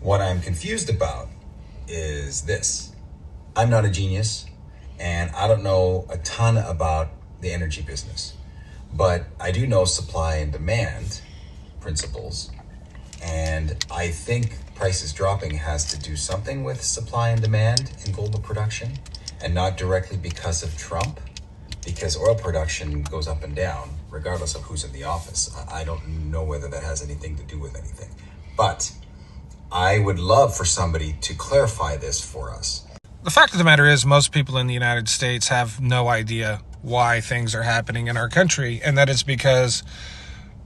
What I'm confused about is this. I'm not a genius, and I don't know a ton about the energy business, but I do know supply and demand principles, and I think prices dropping has to do something with supply and demand in global production, and not directly because of Trump, because oil production goes up and down regardless of who's in the office. I don't know whether that has anything to do with anything, but I would love for somebody to clarify this for us. The fact of the matter is, most people in the United States have no idea why things are happening in our country, and that is because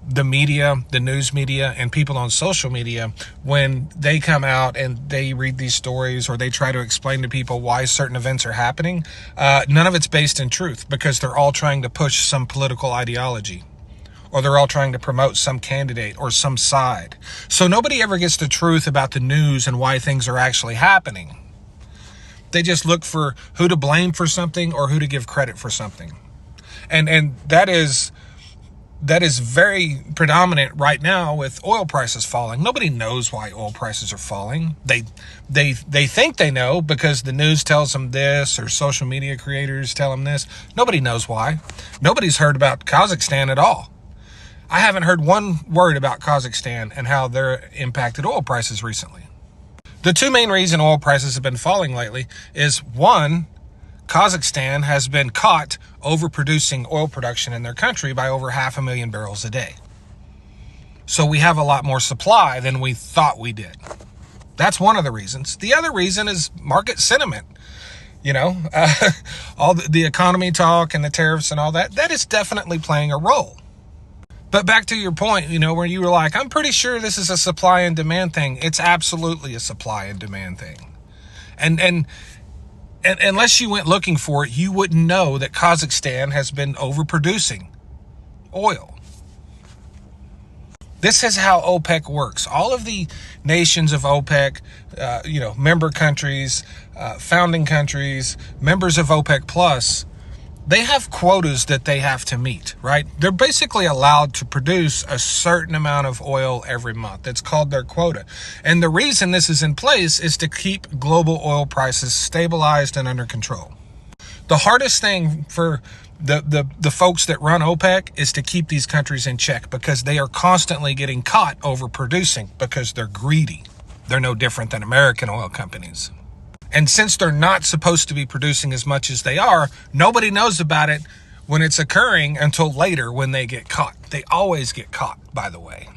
the media, the news media, and people on social media, when they come out and they read these stories or they try to explain to people why certain events are happening, none of it's based in truth, because they're all trying to push some political ideology, or they're all trying to promote some candidate or some side. So nobody ever gets the truth about the news and why things are actually happening. They just look for who to blame for something or who to give credit for something. And that is very predominant right now with oil prices falling. Nobody knows why oil prices are falling. They think they know because the news tells them this, or social media creators tell them this. Nobody knows why. Nobody's heard about Kazakhstan at all. I haven't heard one word about Kazakhstan and how they're impacted oil prices recently. The two main reasons oil prices have been falling lately is, one, Kazakhstan has been caught overproducing oil production in their country by over 500,000 barrels a day. So we have a lot more supply than we thought we did. That's one of the reasons. The other reason is market sentiment. All the economy talk and the tariffs and all that, that is definitely playing a role. But back to your point, where you were like, I'm pretty sure this is a supply and demand thing. It's absolutely a supply and demand thing. And unless you went looking for it, you wouldn't know that Kazakhstan has been overproducing oil. This is how OPEC works. All of the nations of OPEC, member countries, founding countries, members of OPEC Plus, they have quotas that they have to meet, right? They're basically allowed to produce a certain amount of oil every month. It's called their quota. And the reason this is in place is to keep global oil prices stabilized and under control. The hardest thing for the folks that run OPEC is to keep these countries in check, because they are constantly getting caught overproducing because they're greedy. They're no different than American oil companies. And since they're not supposed to be producing as much as they are, nobody knows about it when it's occurring until later when they get caught. They always get caught, by the way.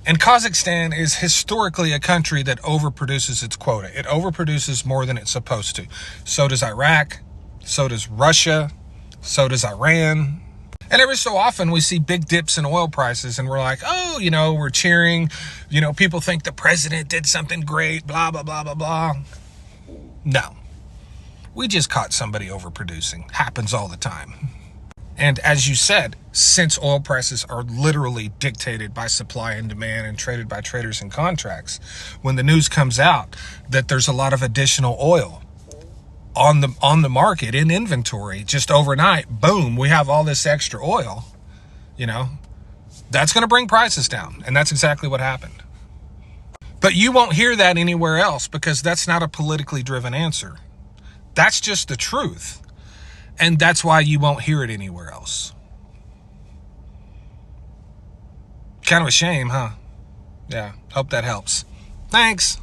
And Kazakhstan is historically a country that overproduces its quota. It overproduces more than it's supposed to. So does Iraq, so does Russia, so does Iran. And every so often we see big dips in oil prices and we're like, oh, we're cheering. People think the president did something great, blah, blah, blah, blah, blah. No, we just caught somebody overproducing. Happens all the time. And as you said, since oil prices are literally dictated by supply and demand and traded by traders and contracts, when the news comes out that there's a lot of additional oil on the market in inventory, just overnight, boom, we have all this extra oil, that's going to bring prices down. And that's exactly what happened. But you won't hear that anywhere else, because that's not a politically driven answer. That's just the truth. And that's why you won't hear it anywhere else. Kind of a shame, huh? Yeah, hope that helps. Thanks.